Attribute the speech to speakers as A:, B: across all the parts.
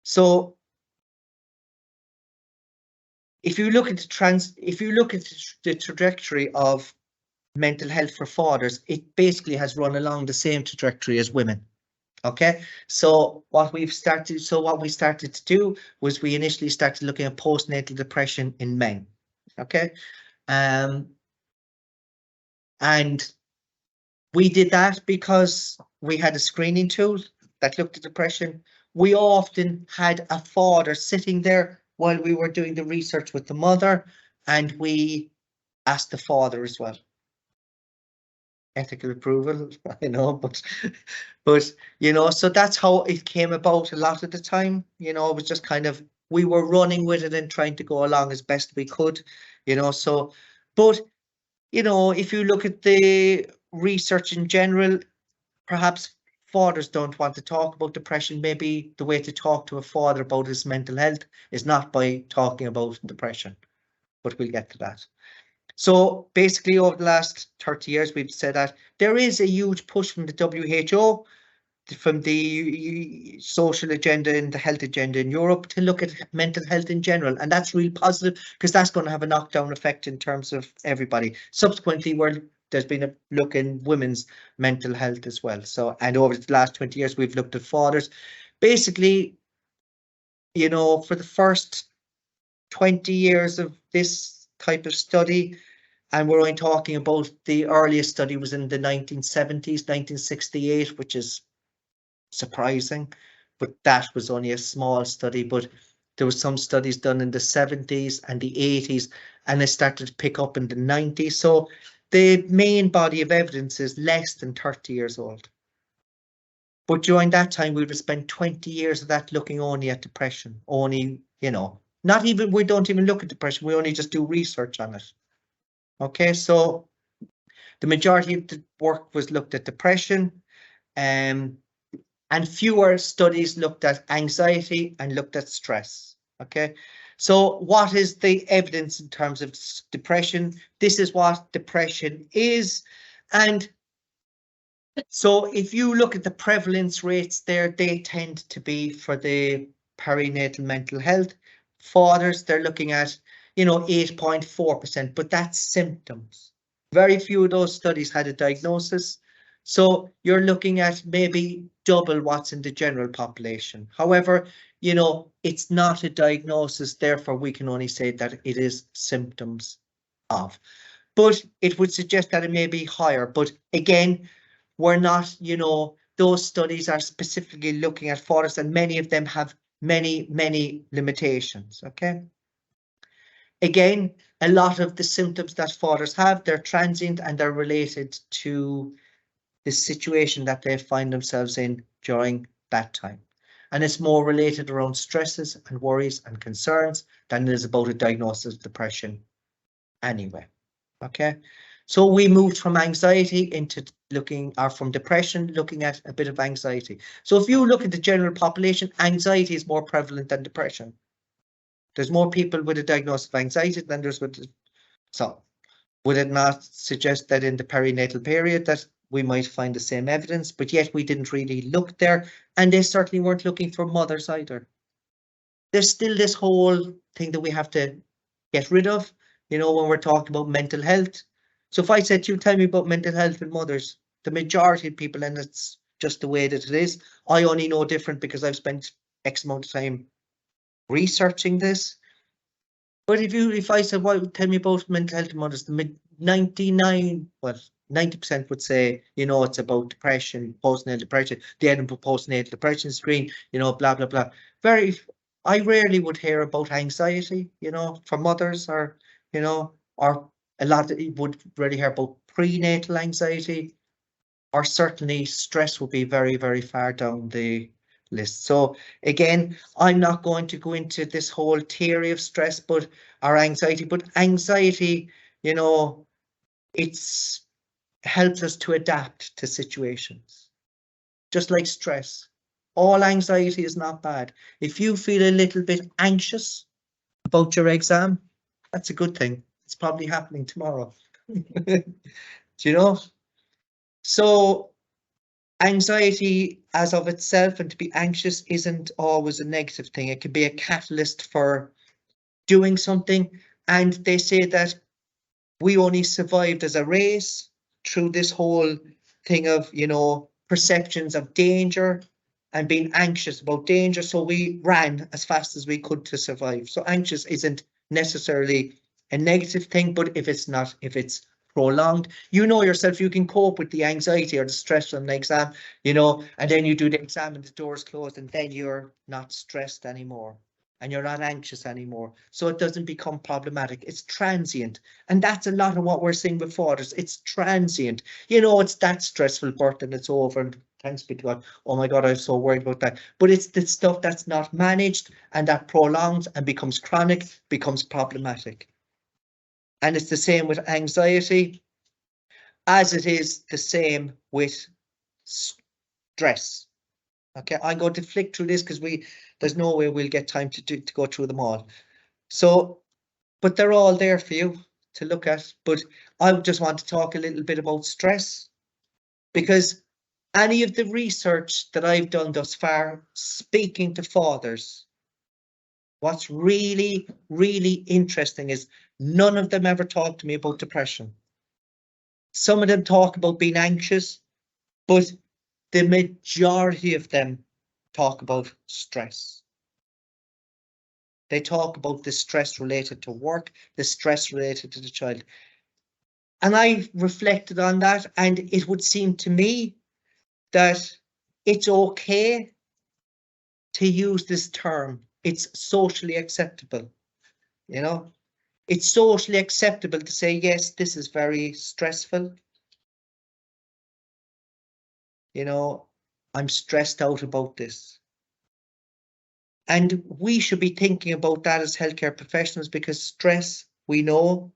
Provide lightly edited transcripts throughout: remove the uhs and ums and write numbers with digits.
A: So if you look at the trajectory of mental health for fathers, it basically has run along the same trajectory as women. Okay, so what we started to do was we initially started looking at postnatal depression in men. Okay, and we did that because we had a screening tool that looked at depression. We often had a father sitting there while we were doing the research with the mother, and we asked the father as well. Ethical approval, but so that's how it came about a lot of the time. It was just kind of, we were running with it and trying to go along as best we could, so, but if you look at the research in general, perhaps fathers don't want to talk about depression. Maybe the way to talk to a father about his mental health is not by talking about depression, but we'll get to that. So basically, over the last 30 years, we've said that there is a huge push from the WHO, from the social agenda and the health agenda in Europe, to look at mental health in general. And that's really positive, because that's going to have a knockdown effect in terms of everybody. Subsequently, there's been a look in women's mental health as well. So, and over the last 20 years, we've looked at fathers. Basically, for the first 20 years of this type of study, and we're only talking about the earliest study was in the 1970s, 1968, which is surprising, but that was only a small study. But there was some studies done in the 70s and the 80s, and they started to pick up in the 90s. So the main body of evidence is less than 30 years old. But during that time, we would have spent 20 years of that looking only at depression. Only, not even, we don't even look at depression, we only just do research on it. Okay, so the majority of the work was looked at depression, and fewer studies looked at anxiety and looked at stress. Okay, so what is the evidence in terms of depression? This is what depression is. And so if you look at the prevalence rates there, they tend to be, for the perinatal mental health fathers, they're looking at 8.4%, but that's symptoms. Very few of those studies had a diagnosis. So you're looking at maybe double what's in the general population. However, it's not a diagnosis, therefore we can only say that it is symptoms of. But it would suggest that it may be higher. But again, we're not, those studies are specifically looking at fathers, and many of them have many, many limitations. Okay. Again, a lot of the symptoms that fathers have, they're transient and they're related to the situation that they find themselves in during that time. And it's more related around stresses and worries and concerns than it is about a diagnosis of depression anyway. Okay, so we moved from anxiety into from depression, looking at a bit of anxiety. So if you look at the general population, anxiety is more prevalent than depression. There's more people with a diagnosis of anxiety than there's with. So would it not suggest that in the perinatal period that we might find the same evidence? But yet we didn't really look there, and they certainly weren't looking for mothers either. There's still this whole thing that we have to get rid of, when we're talking about mental health. So if I said to you, tell me about mental health in mothers, the majority of people, and it's just the way that it is, I only know different because I've spent X amount of time researching this. But if I said, well, tell me about mental health in mothers, the 90% would say, it's about depression, postnatal depression, the Edinburgh postnatal depression screen, blah, blah, blah. I rarely would hear about anxiety, for mothers, or, or a lot would really hear about prenatal anxiety, or certainly stress would be very, very far down the list. So again, I'm not going to go into this whole theory of stress, but anxiety, it's helps us to adapt to situations, just like stress. All anxiety is not bad. If you feel a little bit anxious about your exam, that's a good thing. It's probably happening tomorrow. Do you know? So Anxiety as of itself and to be anxious isn't always a negative thing. It can be a catalyst for doing something. And they say that we only survived as a race through this whole thing of, perceptions of danger and being anxious about danger. So we ran as fast as we could to survive. So anxious isn't necessarily a negative thing, but if it's prolonged, yourself, you can cope with the anxiety or the stress from the exam, and then you do the exam and the door's closed and then you're not stressed anymore and you're not anxious anymore. So it doesn't become problematic. It's transient. And that's a lot of what we're seeing with fathers. It's transient. It's that stressful birth and it's over. And thanks be to God. Oh my God, I was so worried about that. But it's the stuff that's not managed and that prolongs and becomes chronic, becomes problematic. And it's the same with anxiety, as it is the same with stress. Okay, I'm going to flick through this because there's no way we'll get time to go through them all. So, but they're all there for you to look at. But I just want to talk a little bit about stress, because any of the research that I've done thus far, speaking to fathers, what's really, really interesting is none of them ever talk to me about depression. Some of them talk about being anxious, but the majority of them talk about stress. They talk about the stress related to work, the stress related to the child. And I reflected on that, and it would seem to me that it's okay to use this term. It's socially acceptable, It's socially acceptable to say, yes, this is very stressful. I'm stressed out about this. And we should be thinking about that as healthcare professionals, because stress, we know,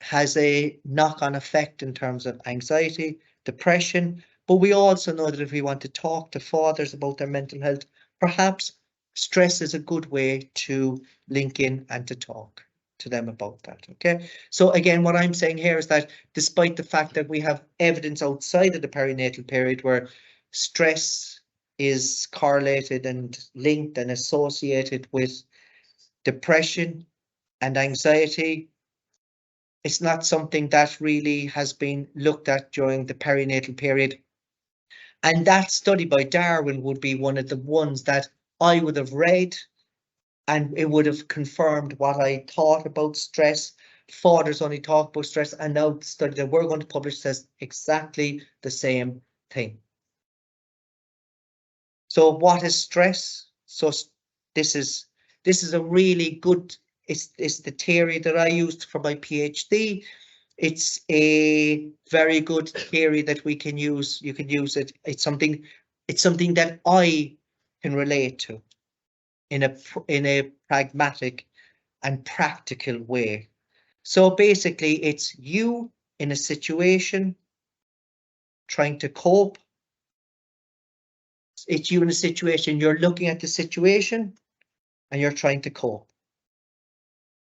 A: has a knock-on effect in terms of anxiety, depression. But we also know that if we want to talk to fathers about their mental health, perhaps stress is a good way to link in and to talk to them about that. Okay. So again, what I'm saying here is that despite the fact that we have evidence outside of the perinatal period where stress is correlated and linked and associated with depression and anxiety, it's not something that really has been looked at during the perinatal period. And that study by Darwin would be one of the ones that I would have read, and it would have confirmed what I thought about stress. Fathers only talk about stress, and now the study that we're going to publish says exactly the same thing. So what is stress? So this is a really good, it's the theory that I used for my PhD. It's a very good theory that we can use. You can use it. It's something that I can relate to in a pragmatic and practical way. So basically, it's you in a situation trying to cope. It's you in a situation, you're looking at the situation and you're trying to cope.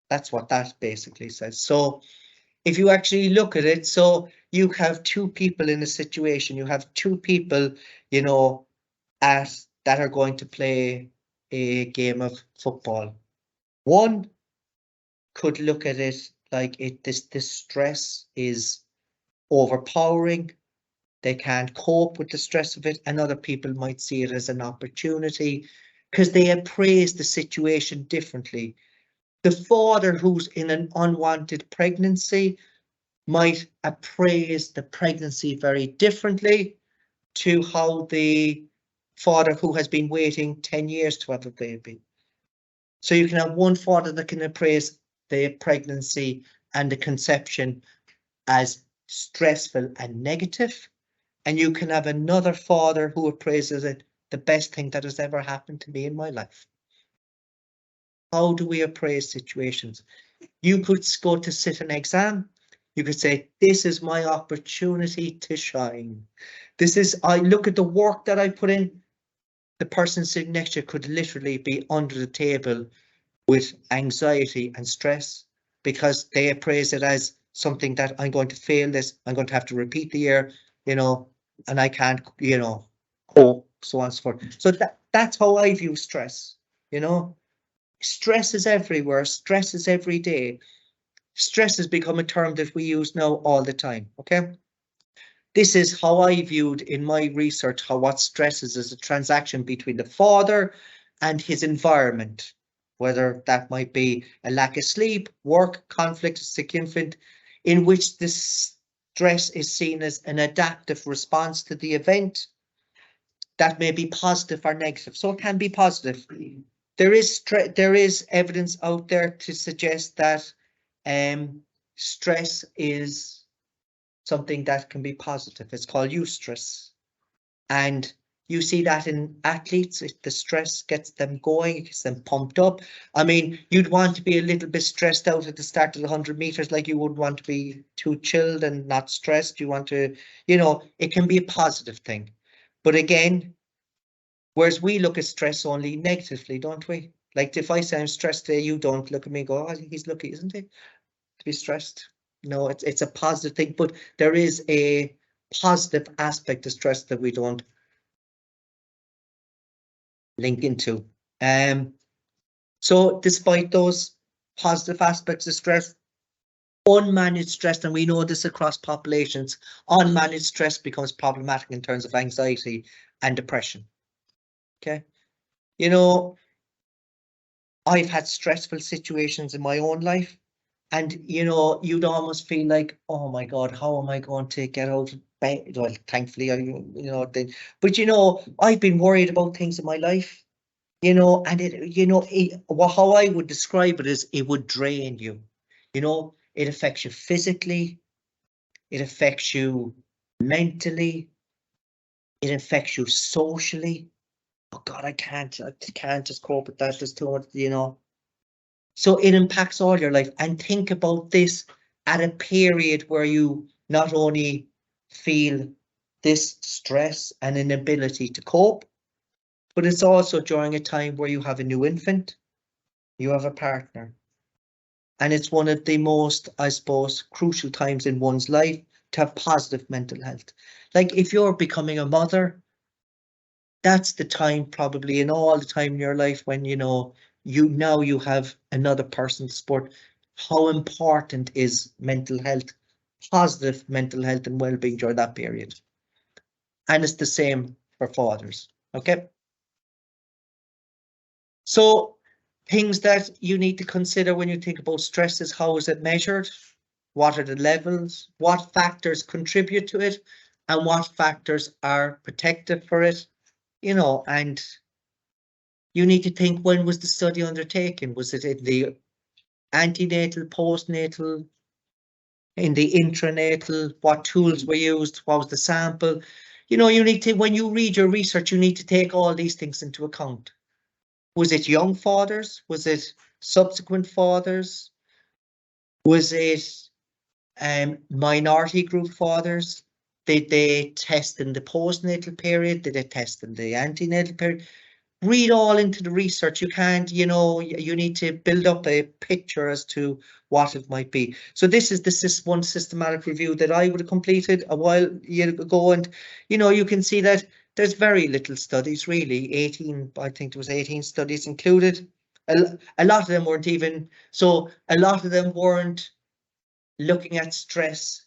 A: That's what that basically says. So if you actually look at it, so you have two people in a situation, you have two people, that are going to play a game of football. One could look at it like this stress is overpowering. They can't cope with the stress of it, and other people might see it as an opportunity because they appraise the situation differently. The father who's in an unwanted pregnancy might appraise the pregnancy very differently to how the father who has been waiting 10 years to have a baby. So you can have one father that can appraise the pregnancy and the conception as stressful and negative, and you can have another father who appraises it the best thing that has ever happened to me in my life. How do we appraise situations? You could go to sit an exam. You could say, this is my opportunity to shine. I look at the work that I put in. The person sitting next to you could literally be under the table with anxiety and stress because they appraise it as something that I'm going to fail this. I'm going to have to repeat the year. and I can't, cope, so on and so forth. So that's how I view stress, Stress is everywhere, stress is every day. Stress has become a term that we use now all the time, okay? This is how I viewed in my research how what stress is as a transaction between the father and his environment, whether that might be a lack of sleep, work, conflict, a sick infant, in which this stress is seen as an adaptive response to the event that may be positive or negative. So it can be positive. There is evidence out there to suggest that stress is something that can be positive. It's called eustress. And you see that in athletes, if the stress gets them going, it gets them pumped up. I mean, you'd want to be a little bit stressed out at the start of the 100 meters, like you would want to be too chilled and not stressed. You want to, it can be a positive thing. But again, whereas we look at stress only negatively, don't we? Like if I say I'm stressed today, you don't look at me and go, oh, he's lucky, isn't he? To be stressed. No, it's a positive thing, but there is a positive aspect of stress that we don't link into. So despite those positive aspects of stress, unmanaged stress, and we know this across populations, unmanaged stress becomes problematic in terms of anxiety and depression. Okay. I've had stressful situations in my own life, and you'd almost feel like, oh my God, how am I going to get out of bed? Well, thankfully, but I've been worried about things in my life, and how I would describe it is it would drain you. It affects you physically, it affects you mentally, it affects you socially. Oh God, I can't just cope with that. There's too much, So it impacts all your life. And think about this at a period where you not only feel this stress and inability to cope, but it's also during a time where you have a new infant, you have a partner. And it's one of the most, I suppose, crucial times in one's life to have positive mental health. Like if you're becoming a mother, that's the time probably in all the time in your life when, you have another person to support. How important is mental health, positive mental health and well-being during that period? And it's the same for fathers, okay? So things that you need to consider when you think about stress is how is it measured? What are the levels? What factors contribute to it? And what factors are protective for it? And you need to think, when was the study undertaken? Was it in the antenatal, postnatal, in the intranatal? What tools were used? What was the sample? You need to, when you read your research, you need to take all these things into account. Was it young fathers? Was it subsequent fathers? Was it minority group fathers? Did they test in the postnatal period? Did they test in the antenatal period? Read all into the research. You can't, you need to build up a picture as to what it might be. So this is one systematic review that I would have completed a while ago, and you can see that there's very little studies really. 18, I think there was 18 studies included. A lot of them weren't even, so a lot of them weren't looking at stress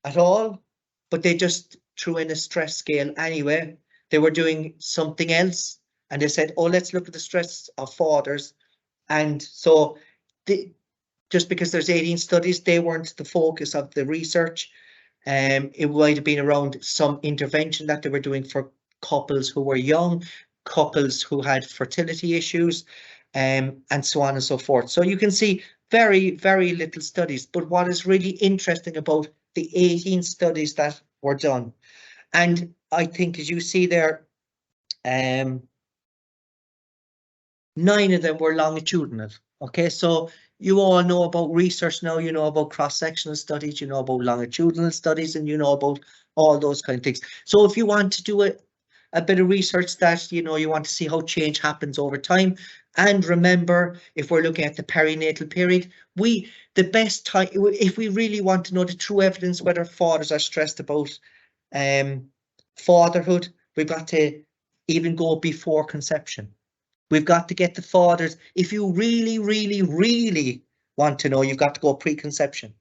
A: at all, but they just threw in a stress scale anyway. They were doing something else, and they said, oh, let's look at the stress of fathers. And so just because there's 18 studies, they weren't the focus of the research. It might have been around some intervention that they were doing for couples who were young, couples who had fertility issues, and so on and so forth. So you can see very, very little studies. But what is really interesting about the 18 studies that were done, and I think as you see there, 9 of them were longitudinal. Okay, so you all know about research now, you know about cross-sectional studies, you know about longitudinal studies, and you know about all those kind of things. So if you want to do a bit of research that, you want to see how change happens over time, and remember, if we're looking at the perinatal period, the best time, if we really want to know the true evidence whether fathers are stressed about fatherhood, we've got to even go before conception. We've got to get the fathers. If you really, really, really want to know, you've got to go preconception.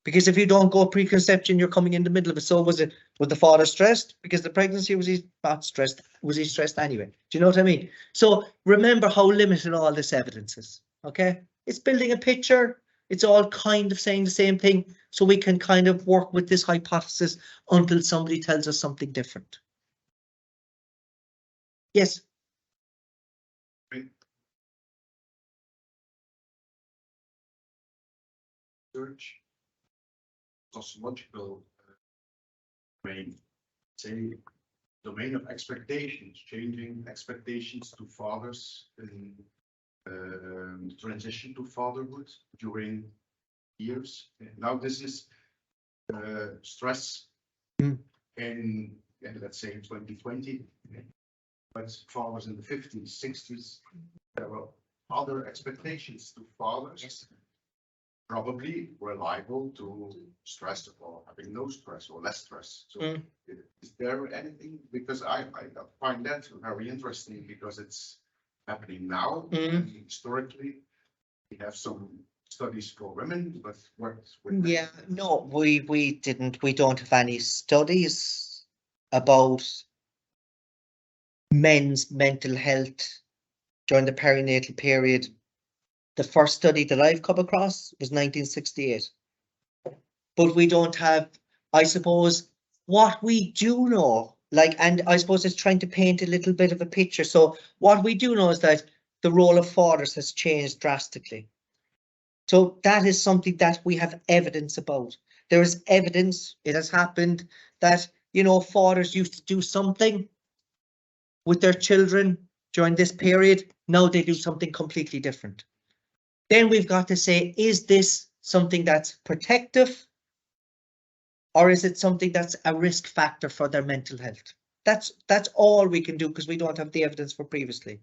A: Because if you don't go preconception, you're coming in the middle of it. So was the father stressed because the pregnancy? Was he not stressed? Was he stressed anyway? Do you know what I mean? So remember how limited all this evidence is. Okay, it's building a picture. It's all kind of saying the same thing, so we can kind of work with this hypothesis until somebody tells us something different. Yes.
B: Search cosmological domain, say domain of expectations, changing expectations to fathers in transition to fatherhood during years. Now this is stress in let's say 2020, but fathers in the 50s, 60s, there were other expectations to fathers. Probably reliable to stress or having no stress or less stress. So is there anything, because I find that very interesting because it's happening now. And historically, we have some studies for women, but what with
A: Yeah, no, we don't have any studies about men's mental health during the perinatal period. The first study that I've come across was 1968. But we don't have, I suppose, what we do know, like, and I suppose it's trying to paint a little bit of a picture. So what we do know is that the role of fathers has changed drastically. So that is something that we have evidence about. There is evidence, it has happened, that, you know, fathers used to do something with their children during this period. Now they do something completely different. Then we've got to say, is this something that's protective, or is it something that's a risk factor for their mental health? That's all we can do because we don't have the evidence for previously.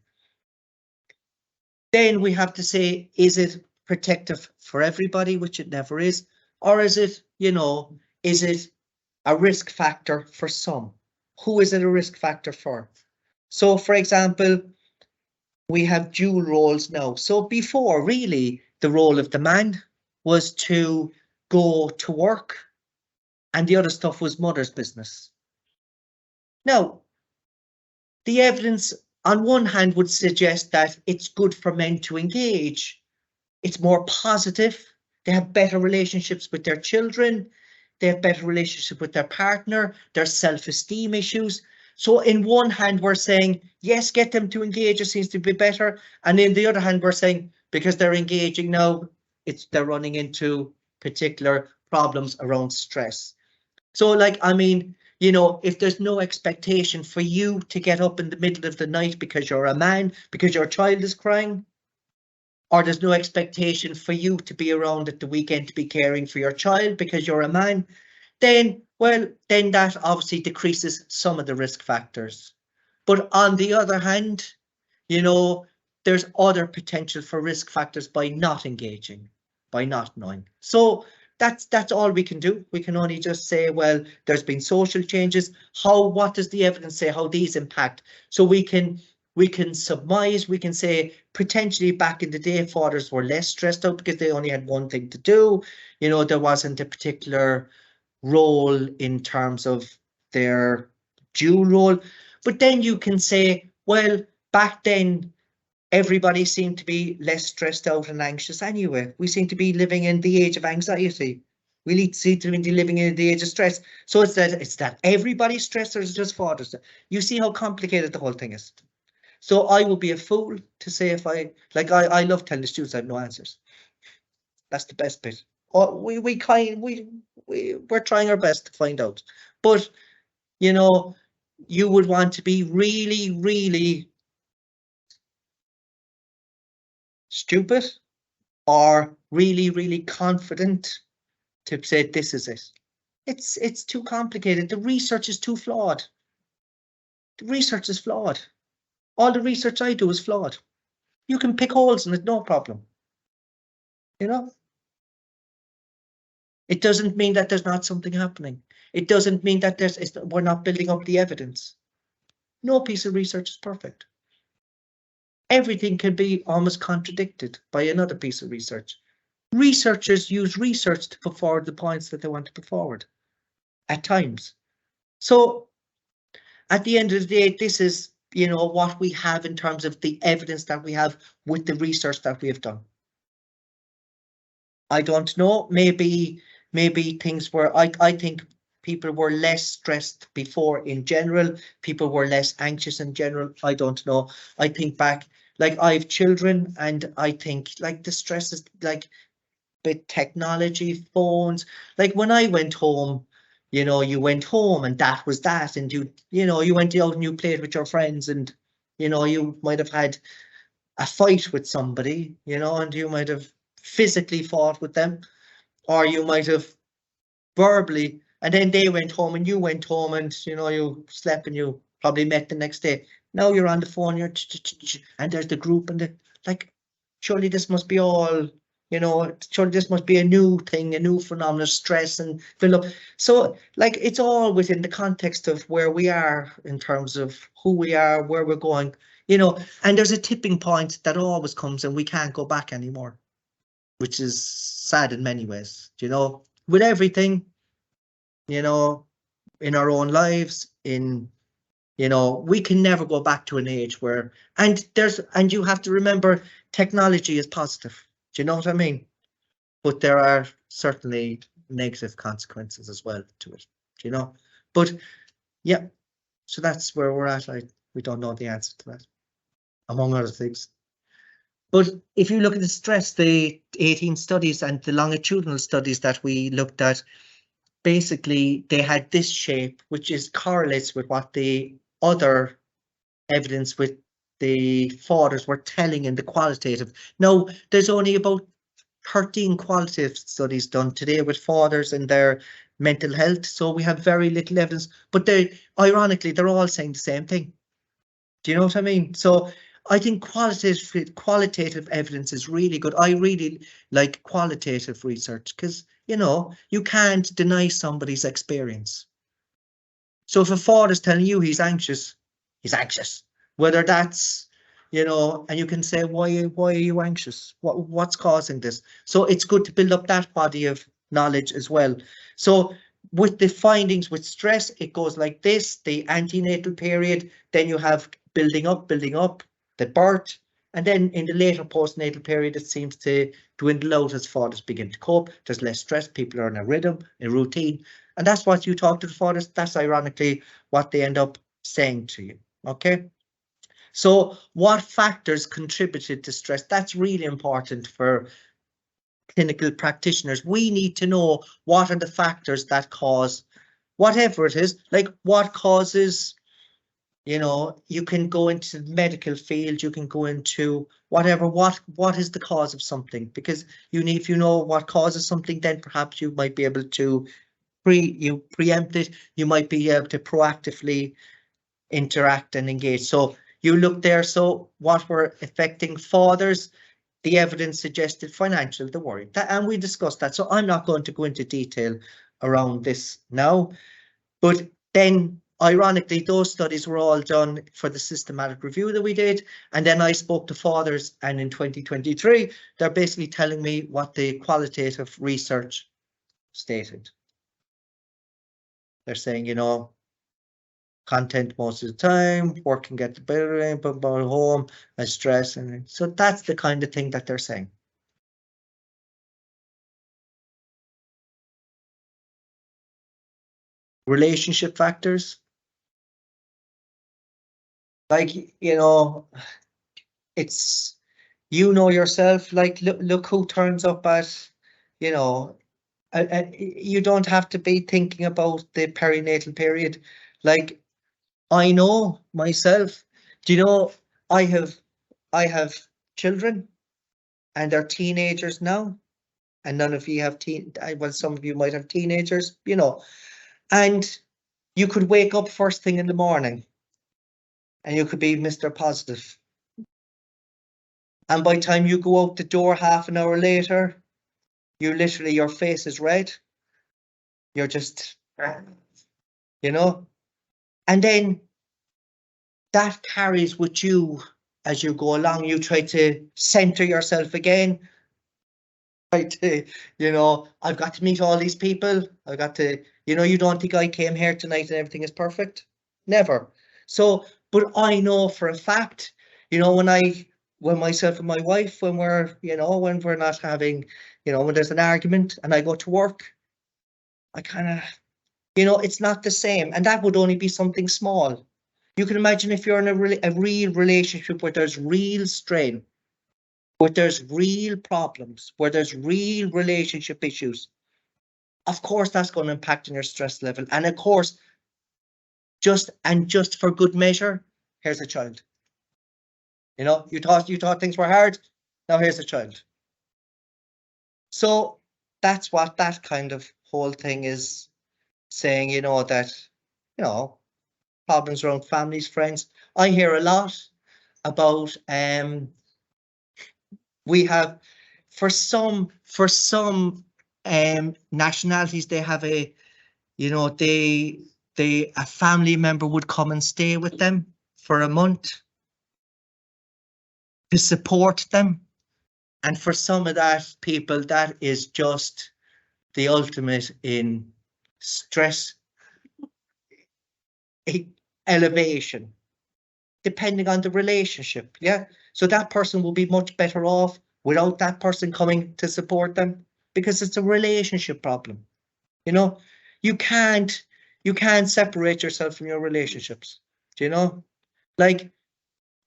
A: Then we have to say, is it protective for everybody, which it never is, or is it, you know, is it a risk factor for some? Who is it a risk factor for? So, for example, we have dual roles now. So before, really, the role of the man was to go to work and the other stuff was mother's business. Now, the evidence on one hand would suggest that it's good for men to engage. It's more positive. They have better relationships with their children. They have better relationship with their partner, their self-esteem issues. So in one hand, we're saying, yes, get them to engage, it seems to be better. And in the other hand, we're saying, because they're engaging now, they're running into particular problems around stress. So like, I mean, you know, if there's no expectation for you to get up in the middle of the night because you're a man, because your child is crying, or there's no expectation for you to be around at the weekend to be caring for your child because you're a man, then, well, then that obviously decreases some of the risk factors. But on the other hand, you know, there's other potential for risk factors by not engaging, by not knowing. So that's all we can do. We can only just say, well, there's been social changes. What does the evidence say how these impact? So we can surmise, we can say potentially back in the day, fathers were less stressed out because they only had one thing to do. You know, there wasn't a particular role in terms of their dual role. But then you can say, well, back then, everybody seemed to be less stressed out and anxious anyway. We seem to be living in the age of anxiety. We seem to be living in the age of stress. So it's that everybody's stressed, or is it just fathers? You see how complicated the whole thing is. So I would be a fool to say if I love telling the students I have no answers. That's the best bit. We're trying our best to find out. But you know, you would want to be really, really stupid or really, really confident to say this is it. It's too complicated. The research is too flawed. The research is flawed. All the research I do is flawed. You can pick holes in it, no problem. You know? It doesn't mean that there's not something happening. It doesn't mean that we're not building up the evidence. No piece of research is perfect. Everything can be almost contradicted by another piece of research. Researchers use research to put forward the points that they want to put forward at times. So at the end of the day, this is, you know, what we have in terms of the evidence that we have with the research that we have done. I don't know, maybe things were, I think people were less stressed before in general, people were less anxious in general, I don't know. I think back, like I have children, and I think like the stress is like with technology, phones, like when I went home, you know, you went home and that was that, and you know, you went out and you played with your friends, and you know, you might have had a fight with somebody, you know, and you might have physically fought with them, or you might have verbally, and then they went home and you went home, and you know, you slept and you probably met the next day. Now you're on the phone, and there's the group, and the, like, surely this must be all, you know, surely this must be a new thing, a new phenomenon, stress and fill up. So like, it's all within the context of where we are in terms of who we are, where we're going, you know, and there's a tipping point that always comes and we can't go back anymore, which is sad in many ways, you know, with everything, you know, in our own lives, in, you know, we can never go back to an age where, and you have to remember, technology is positive. Do you know what I mean? But there are certainly negative consequences as well to it, you know, but yeah, so that's where we're at. We don't know the answer to that, among other things. But if you look at the stress, the 18 studies and the longitudinal studies that we looked at, basically they had this shape, which is correlates with what the other evidence with the fathers were telling in the qualitative. Now, there's only about 13 qualitative studies done today with fathers and their mental health, so we have very little evidence, but ironically, they're all saying the same thing. Do you know what I mean? So I think qualitative evidence is really good. I really like qualitative research because, you know, you can't deny somebody's experience. So if a father's telling you he's anxious, he's anxious. Whether that's, you know, and you can say, why are you anxious? What's causing this? So it's good to build up that body of knowledge as well. So with the findings with stress, it goes like this: the antenatal period, then you have building up, the birth, and then in the later postnatal period, it seems to dwindle out as fathers begin to cope. There's less stress, people are in a rhythm, a routine, and that's what you talk to the fathers. That's ironically what they end up saying to you. Okay. So what factors contributed to stress? That's really important for clinical practitioners. We need to know what are the factors that cause whatever it is, like what causes, you know, you can go into the medical field, you can go into whatever, what is the cause of something, because you need, if you know what causes something, then perhaps you might be able to preempt it, you might be able to proactively interact and engage. So you look there, so what were affecting fathers? The evidence suggested financial, the worry, and we discussed that. So I'm not going to go into detail around this now, but then ironically, those studies were all done for the systematic review that we did. And then I spoke to fathers, and in 2023, they're basically telling me what the qualitative research stated. They're saying, you know, content most of the time, work can get the better, but home and stress. And so that's the kind of thing that they're saying. Relationship factors. Like, you know, it's, you know yourself, like, look who turns up at, you know, you don't have to be thinking about the perinatal period. Like, I know myself, do you know, I have children and they're teenagers now, and none of you have well, some of you might have teenagers, you know, and you could wake up first thing in the morning and you could be Mr. Positive. And by the time you go out the door half an hour later, you literally, your face is red. You're just you know, and then that carries with you as you go along. You try to center yourself again. Try to, I've got to meet all these people. I've got to, you don't think I came here tonight and everything is perfect? Never. So, but I know for a fact, when myself and my wife, when we're not having, when there's an argument and I go to work, I kind of, it's not the same. And that would only be something small. You can imagine if you're in a real relationship where there's real strain, where there's real problems, where there's real relationship issues. Of course, that's going to impact on your stress level. And of course, just for good measure, here's a child. You thought things were hard. Now here's a child. So that's what that kind of whole thing is saying, that, problems around families, friends. I hear a lot about we have for some nationalities, they have a a family member would come and stay with them for a month to support them. And for some of that people, that is just the ultimate in stress elevation, depending on the relationship. Yeah. So that person will be much better off without that person coming to support them, because it's a relationship problem. You can't separate yourself from your relationships. Like,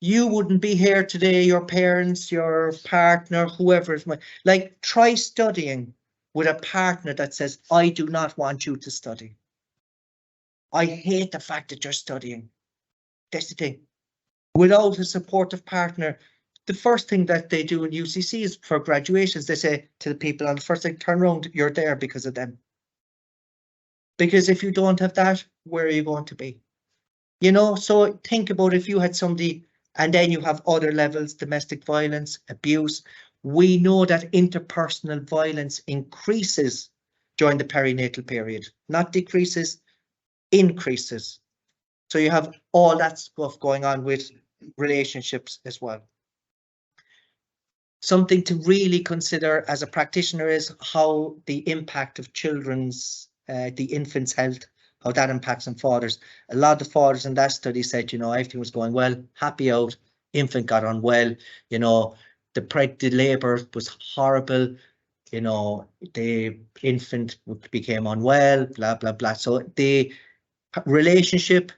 A: you wouldn't be here today, your parents, your partner, whoever is like, try studying with a partner that says, I do not want you to study. I hate the fact that you're studying. That's the thing. Without a supportive partner, the first thing that they do in UCC is for graduations, they say to the people on the first thing, turn around, you're there because of them. Because if you don't have that, where are you going to be? So think about if you had somebody, and then you have other levels, domestic violence, abuse. We know that interpersonal violence increases during the perinatal period, not decreases, increases. So you have all that stuff going on with relationships as well. Something to really consider as a practitioner is how the impact of the infant's health, how that impacts on fathers. A lot of the fathers in that study said, everything was going well, happy out, infant got on well, the labour was horrible, the infant became unwell, blah, blah, blah. So the relationship,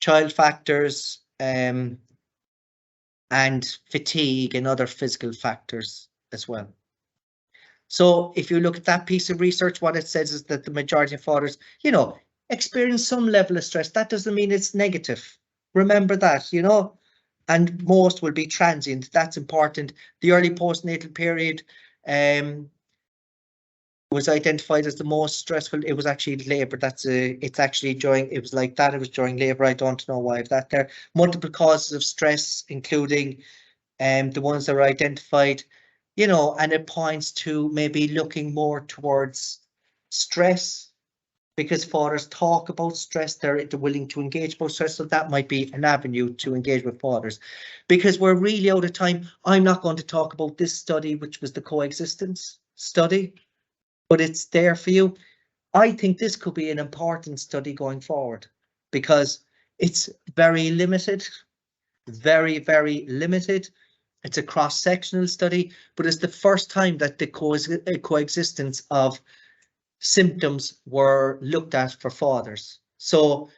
A: child factors, and fatigue and other physical factors as well. So if you look at that piece of research, what it says is that the majority of fathers, experience some level of stress. That doesn't mean it's negative. Remember that, and most will be transient. That's important. The early postnatal period was identified as the most stressful. It was actually labour. It was like that. It was during labour. I don't know why that there. Multiple causes of stress, including the ones that are identified, and it points to maybe looking more towards stress, because fathers talk about stress, they're willing to engage about stress, so that might be an avenue to engage with fathers. Because we're really out of time, I'm not going to talk about this study, which was the coexistence study, but it's there for you. I think this could be an important study going forward, because it's very limited, very, very limited. It's a cross-sectional study, but it's the first time that the coexistence of symptoms were looked at for fathers. So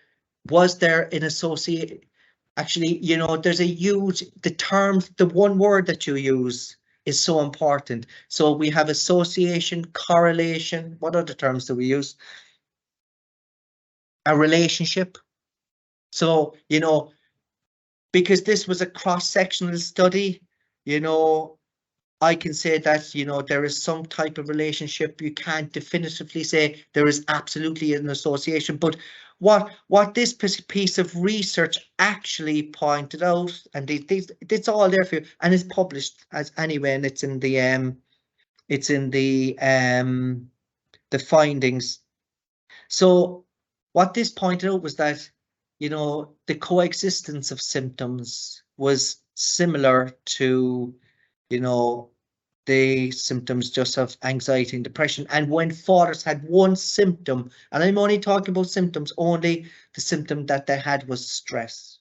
A: was there an associate? Actually, there's the one word that you use is so important. So we have association, correlation. What other terms do we use? A relationship. So, because this was a cross-sectional study, I can say that, there is some type of relationship. You can't definitively say there is absolutely an association, but what this piece of research actually pointed out, and it's all there for you, and it's published as anyway, and it's in the findings. So what this pointed out was that, you know, the coexistence of symptoms was similar to, you know, the symptoms just of anxiety and depression. And when fathers had one symptom, and I'm only talking about symptoms, only the symptom that they had was stress.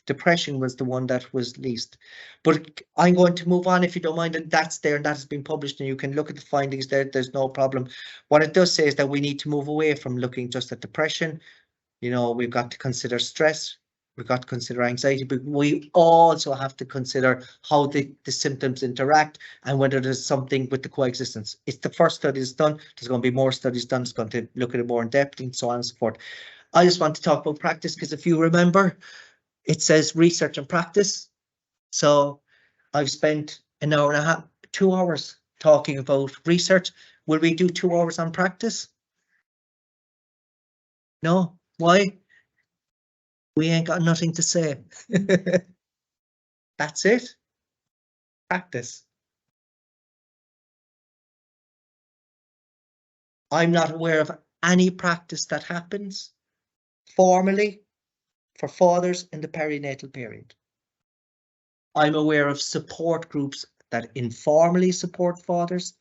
A: Depression was the one that was least. But I'm going to move on if you don't mind, and that's there and that has been published, and you can look at the findings there. There's no problem. What it does say is that we need to move away from looking just at depression. You know, we've got to consider stress, we've got to consider anxiety, but we also have to consider how the symptoms interact and whether there's something with the coexistence. It's the first study that's done. There's going to be more studies done. It's going to look at it more in depth and so on and so forth. I just want to talk about practice because if you remember, it says research and practice. So I've spent an hour and a half, 2 hours talking about research. Will we do 2 hours on practice? No. Why? We ain't got nothing to say. That's it. Practice. I'm not aware of any practice that happens formally for fathers in the perinatal period. I'm aware of support groups that informally support fathers.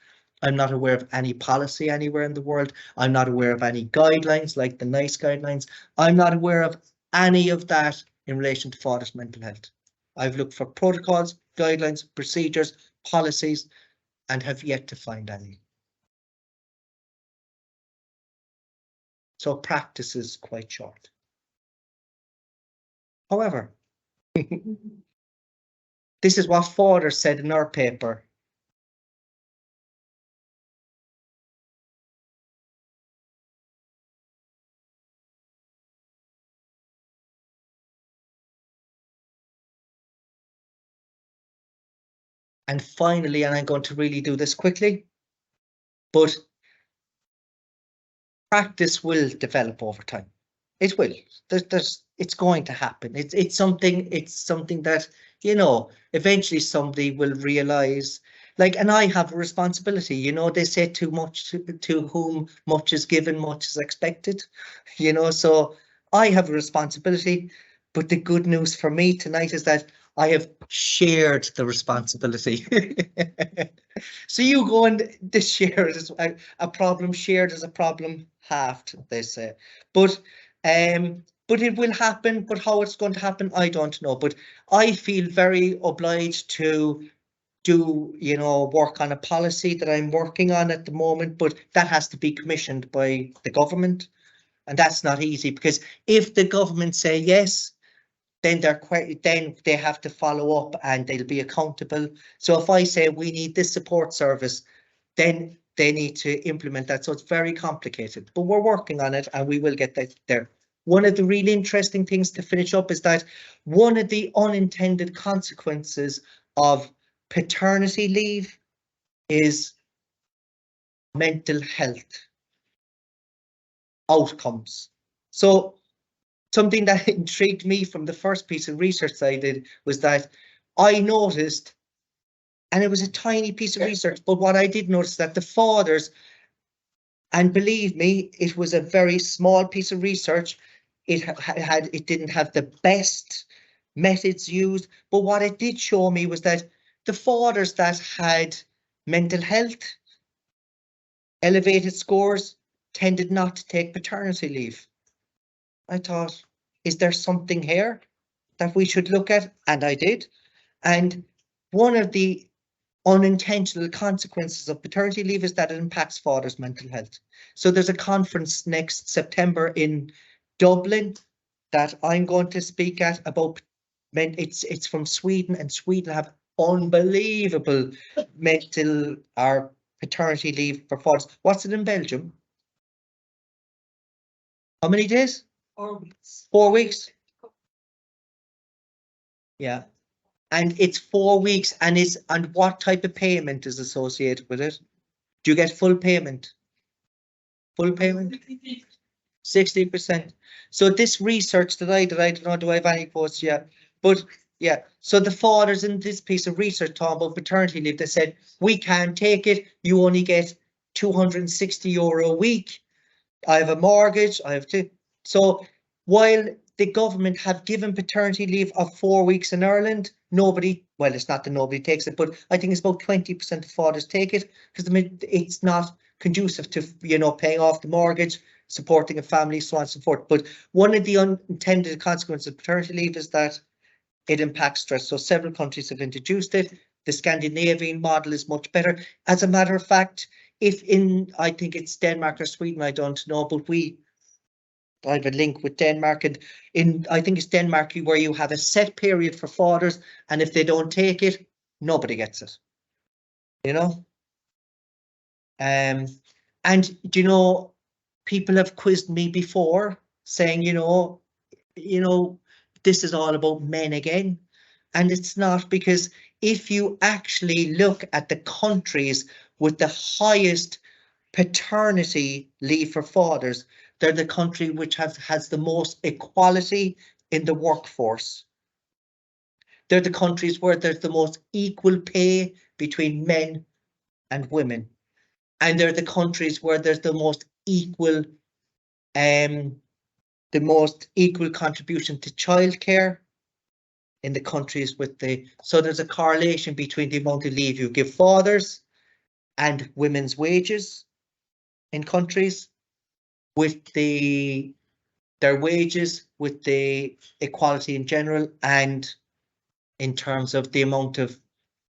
A: I'm not aware of any policy anywhere in the world. I'm not aware of any guidelines like the NICE guidelines. I'm not aware of any of that in relation to fathers' mental health. I've looked for protocols, guidelines, procedures, policies, and have yet to find any. So practice is quite short. However, this is what Fodder said in our paper. And finally, and I'm going to really do this quickly, but practice will develop over time. It will. It's going to happen. It's something that, you know, eventually somebody will realize. Like, and I have a responsibility. You know, they say too much to whom much is given, much is expected. You know, so I have a responsibility. But the good news for me tonight is that I have shared the responsibility. So you go and this share is a problem shared is a problem halved, they say. But it will happen. But how it's going to happen, I don't know. But I feel very obliged to do, you know, work on a policy that I'm working on at the moment. But that has to be commissioned by the government, and that's not easy because if the government say yes, then they have to follow up and they'll be accountable. So if I say we need this support service, then they need to implement that. So it's very complicated, but we're working on it and we will get that there. One of the really interesting things to finish up is that one of the unintended consequences of paternity leave is mental health outcomes. So something that intrigued me from the first piece of research I did was that I noticed, and it was a tiny piece of research, but what I did notice that the fathers, and believe me, it was a very small piece of research. It didn't have the best methods used, but what it did show me was that the fathers that had mental health, elevated scores, tended not to take paternity leave. I thought, is there something here that we should look at? And I did. And one of the unintentional consequences of paternity leave is that it impacts fathers' mental health. So there's a conference next September in Dublin that I'm going to speak at about men. It's from Sweden, and Sweden have unbelievable mental or paternity leave for fathers. What's it in Belgium? How many days?
C: 4 weeks.
A: 4 weeks. Yeah. And it's 4 weeks, and what type of payment is associated with it? Do you get full payment? Full payment? 60%. So this research that I don't know, do I have any quotes yet? But yeah, so the fathers in this piece of research talking about paternity leave, they said, we can't take it, you only get €260 a week. I have a mortgage, I have to. So while the government have given paternity leave of 4 weeks in Ireland, nobody, well, it's not that nobody takes it, but I think it's about 20% of fathers take it because it's not conducive to, you know, paying off the mortgage, supporting a family, so on and so forth. But one of the unintended consequences of paternity leave is that it impacts stress. So several countries have introduced it. The Scandinavian model is much better. As a matter of fact, if in, I think it's Denmark or Sweden, I don't know, but I have a link with Denmark, and I think it's Denmark where you have a set period for fathers, and if they don't take it, nobody gets it. You know? And do you know, people have quizzed me before saying, you know, this is all about men again. And it's not, because if you actually look at the countries with the highest paternity leave for fathers, they're the country which has the most equality in the workforce. They're the countries where there's the most equal pay between men and women. And they're the countries where there's the most equal contribution to childcare in the countries with so there's a correlation between the amount of leave you give fathers and women's wages in countries, with their wages, with the equality in general, and in terms of the amount of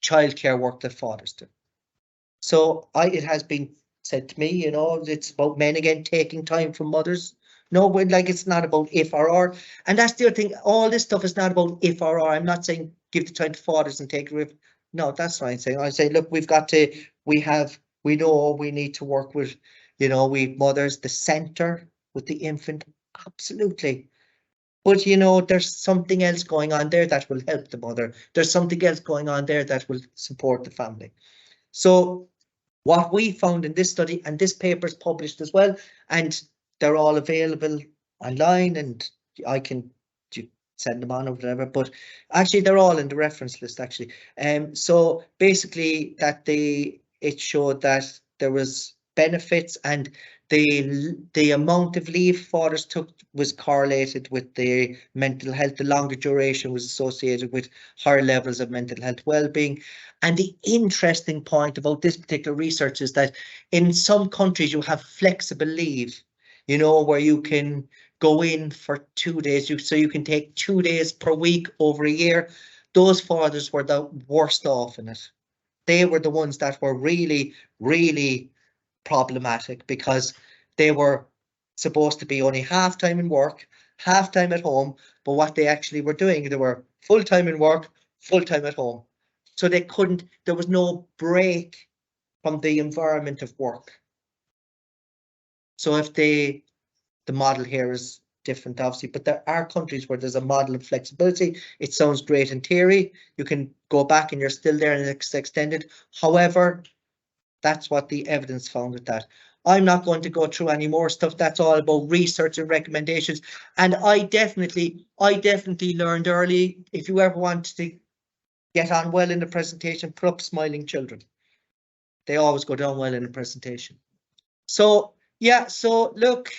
A: childcare work that fathers do. So it has been said to me, you know, it's about men again taking time from mothers. No, like, it's not about if or. And that's the other thing. All this stuff is not about if or. I'm not saying give the time to fathers and take it. No, that's not what I'm saying. I say, look, we know we need to work with, you know, mothers, the center with the infant. Absolutely. But, you know, there's something else going on there that will help the mother. There's something else going on there that will support the family. So what we found in this study, and this paper is published as well, and they're all available online, and I can send them on or whatever, but actually they're all in the reference list actually. So basically that it showed that there was benefits, and the amount of leave fathers took was correlated with the mental health. The longer duration was associated with higher levels of mental health well-being. And the interesting point about this particular research is that in some countries you have flexible leave, you know, where you can go in for 2 days, so you can take 2 days per week over a year. Those fathers were the worst off in it. They were the ones that were really, really problematic, because they were supposed to be only half time in work, half time at home, but what they actually were doing, they were full time in work, full time at home. So there was no break from the environment of work. So if the model here is different, obviously, but there are countries where there's a model of flexibility. It sounds great in theory. You can go back and you're still there and it's extended. However, that's what the evidence found with that. I'm not going to go through any more stuff. That's all about research and recommendations. And I definitely learned early, if you ever want to get on well in the presentation, put up smiling children. They always go down well in the presentation. So yeah, so look,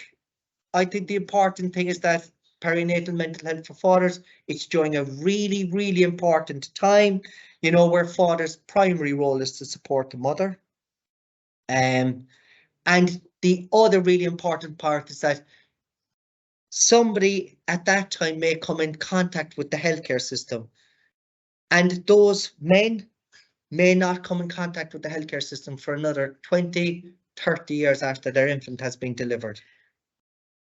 A: I think the important thing is that perinatal mental health for fathers, it's during a really, really important time, you know, where father's primary role is to support the mother. And the other really important part is that somebody at that time may come in contact with the healthcare system, and those men may not come in contact with the healthcare system for another 20, 30 years after their infant has been delivered.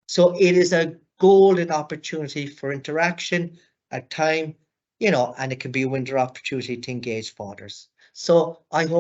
A: So it is a golden opportunity for interaction at time, you know, and it can be a winter opportunity to engage fathers. So I hope